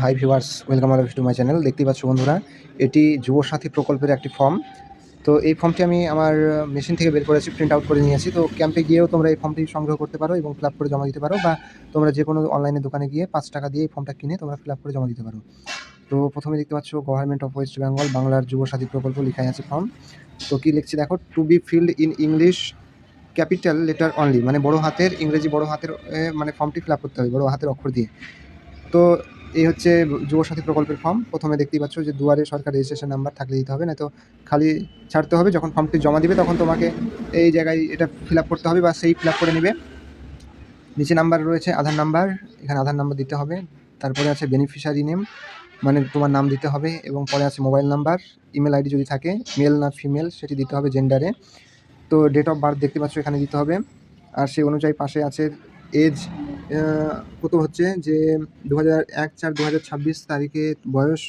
Hi viewers, welcome আবার to my channel. দেখতেই পাচ্ছ বন্ধুরা, এটি যুবসাথী প্রকল্পের একটি ফর্ম। তো এই ফর্মটি আমি আমার মেশিন থেকে বের করেছি, প্রিন্ট আউট করে নিয়েছি। তো ক্যাম্পে গিয়েও তোমরা এই ফর্মটি সংগ্রহ করতে পারো এবং ফিল আপ করে জমা দিতে পারো, বা তোমরা যে কোনো অনলাইনে দোকানে গিয়ে 5 টাকা দিয়ে এই ফর্মটা কিনে তোমরা ফিল আপ করে জমা দিতে পারো। তো প্রথমে দেখতে পাচ্ছ গভর্নমেন্ট অফ ওয়েস্ট বেঙ্গল বাংলার যুবসাথী প্রকল্প লেখাই আছে ফর্ম। তো কী লিখছি দেখো, to be filled in English capital letter only, মানে বড় হাতের ইংরেজি বড় হাতের মানে ফর্মটি ফিল আপ করতে হবে বড় হাতের অক্ষর দিয়ে। তো এই হচ্ছে যুবসাথী প্রকল্পের ফর্ম। প্রথমে দেখতেই পাচ্ছ যে দুয়ারে সরকার রেজিস্ট্রেশন নাম্বার থাকলে দিতে হবে, নয়তো খালি ছাড়তে হবে। যখন ফর্মটি জমা দিবে তখন তোমাকে এই জায়গায় এটা ফিল আপ করতে হবে, বা সেই ফিল আপ করে নেবে। নিচে নাম্বার রয়েছে আধার নাম্বার, এখানে আধার নাম্বার দিতে হবে। তারপরে আছে বেনিফিশিয়ারি নেম, মানে তোমার নাম দিতে হবে, এবং পরে আছে মোবাইল নাম্বার, ইমেল আইডি যদি থাকে, মেল না ফিমেল সেটি দিতে হবে জেন্ডারে। তো ডেট অফ বার্থ দেখতে পাচ্ছ এখানে দিতে হবে। আর সেই অনুযায়ী পাশে আছে এজ কত হচ্ছে, যে 2001/4/2026 তারিখে বয়স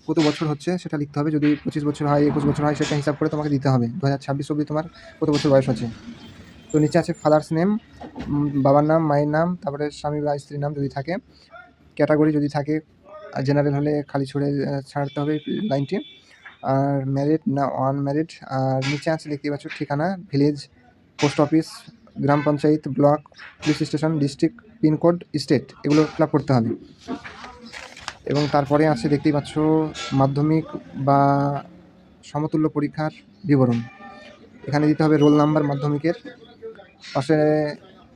কত বছর হচ্ছে সেটা লিখতে হবে। যদি 25 বছর হয়, 21 বছর হয়, সেটা হিসাব করে তোমাকে দিতে হবে 2026 অবধি তোমার কত বছর বয়স আছে। তো নিচে আছে ফাদার্স নেম, বাবার নাম, মায়ের নাম, তারপরে স্বামী বা স্ত্রীর নাম যদি থাকে, ক্যাটাগরি যদি থাকে, আর জেনারেল হলে খালি ছুড়ে ছাড়তে হবে লাইনটি। আর ম্যারিড না আনম্যারিড। আর নিচে আছে দেখতেই পাচ্ছ ঠিকানা, ভিলেজ, পোস্ট অফিস, গ্রাম panchayat, block, police station, district, pincode, state, এগুলো ফিল আপ করতে হবে। এবং তারপরে আছে দেখতেই পাচ্ছ মাধ্যমিক বা সমতুল্য পরীক্ষার বিবরণ। এখানে দিতে হবে রোল নাম্বার মাধ্যমিকের, পাশে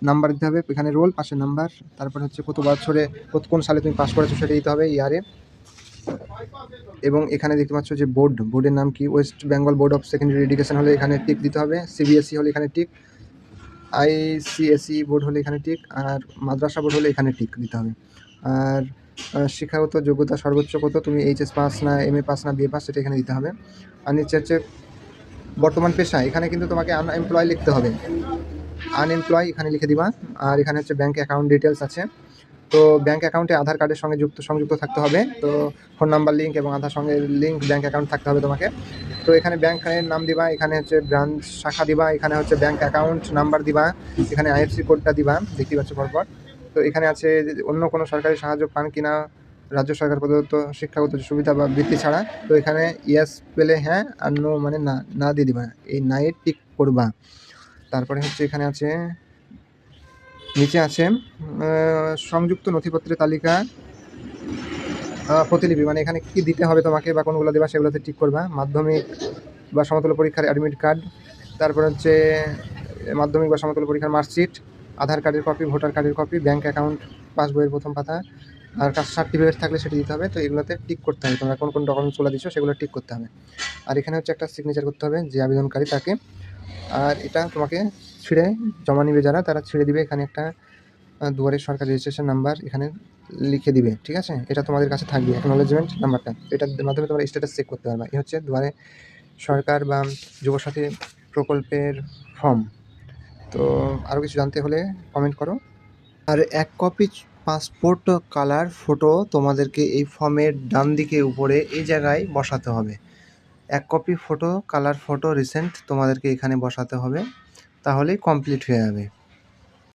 নাম্বার দিতে হবে, এখানে রোল, পাশে নাম্বার। তারপরে হচ্ছে কত বছরে কোন সালে তুমি পাস করেছো সেটা দিতে হবে, ইয়ারে। এবং এখানে দেখতে পাচ্ছ যে বোর্ডের নাম কি, West Bengal board of secondary education হলে এখানে টিক দিতে হবে, সিবিএসই হলে এখানে টিক, আইসিএসই বোর্ড হলে এখানে টিক, আর মাদ্রাসা বোর্ড হলে এখানে টিক দিতে হবে। আর শিক্ষাগত যোগ্যতা সর্বোচ্চ কত, তুমি এইচএস পাস না এমএ পাস না বিএ পাস, সেটা এখানে দিতে হবে। আর নিচে হচ্ছে বর্তমান পেশা, এখানে কিন্তু তোমাকে আনএমপ্লয় লিখতে হবে, আনএমপ্লয় এখানে লিখে দিবা। আর এখানে হচ্ছে ব্যাঙ্ক অ্যাকাউন্ট ডিটেলস আছে। তো ব্যাঙ্ক অ্যাকাউন্টে আধার কার্ডের সঙ্গে সংযুক্ত থাকতে হবে। তো ফোন নাম্বার লিঙ্ক এবং আধার সঙ্গে লিঙ্ক ব্যাঙ্ক অ্যাকাউন্ট থাকতে হবে তোমাকে। তো এখানে ব্যাঙ্কের নাম দিবা, এখানে হচ্ছে ব্রাঞ্চ শাখা দিবা, এখানে হচ্ছে ব্যাঙ্ক অ্যাকাউন্ট নাম্বার দিবা, এখানে আইএফসি কোডটা দিবা, দেখতে পাচ্ছ পরপর। তো এখানে আছে অন্য কোনো সরকারি সাহায্য পান কিনা, রাজ্য সরকার প্রদত্ত শিক্ষাগত সুবিধা বা বৃত্তি ছাড়া। তো এখানে ইয়েস পেলে হ্যাঁ, আর নো মানে না দিয়ে দিবা, এই নায়ে টিক করবা। তারপরে হচ্ছে এখানে আছে নিচে আছে সংযুক্ত নথিপত্রের তালিকা, প্রতিলিপি, মানে এখানে কী দিতে হবে তোমাকে বা কোনগুলো দেবা সেগুলোতে টিক করবা। মাধ্যমিক বা সমতুল্য পরীক্ষার অ্যাডমিট কার্ড, তারপর হচ্ছে মাধ্যমিক বা সমতুল্য পরীক্ষার মার্কশিট, আধার কার্ডের কপি, ভোটার কার্ডের কপি, ব্যাঙ্ক অ্যাকাউন্ট পাসবইয়ের প্রথম পাতা, আর কাস্ট সার্টিফিকেট থাকলে সেটা দিতে হবে। তো এগুলোতে টিক করতে হবে, তোমরা কোন ডকুমেন্টসগুলো দিচ্ছ সেগুলো টিক করতে হবে। আর এখানে হচ্ছে একটা সিগনেচার করতে হবে যে আবেদনকারী তাকে। আর এটা তোমাকে ছিঁড়ে জমা নিবে যারা, তারা ছিঁড়ে দিবে এখানে একটা দুয়ারের সরকার রেজিস্ট্রেশন নাম্বার এখানে লিখে দিবে, ঠিক আছে? এটা তোমাদের কাছে থাকবে অ্যাকনোলেজমেন্ট নাম্বারটা, এটার মাধ্যমে তোমরা স্ট্যাটাস চেক করতে পারবে। এই হচ্ছে দুয়ারে সরকার বা যুবসাথী প্রকল্পের ফর্ম। তো আরও কিছু জানতে হলে কমেন্ট করো। আর 1 কপি পাসপোর্ট কালার ফটো তোমাদেরকে এই ফর্মের ডান দিকে উপরে এই জায়গায় বসাতে হবে। 1 copy photo colour photo recent তোমাদেরকে এখানে বসাতে হবে, তাহলেই কমপ্লিট হয়ে যাবে।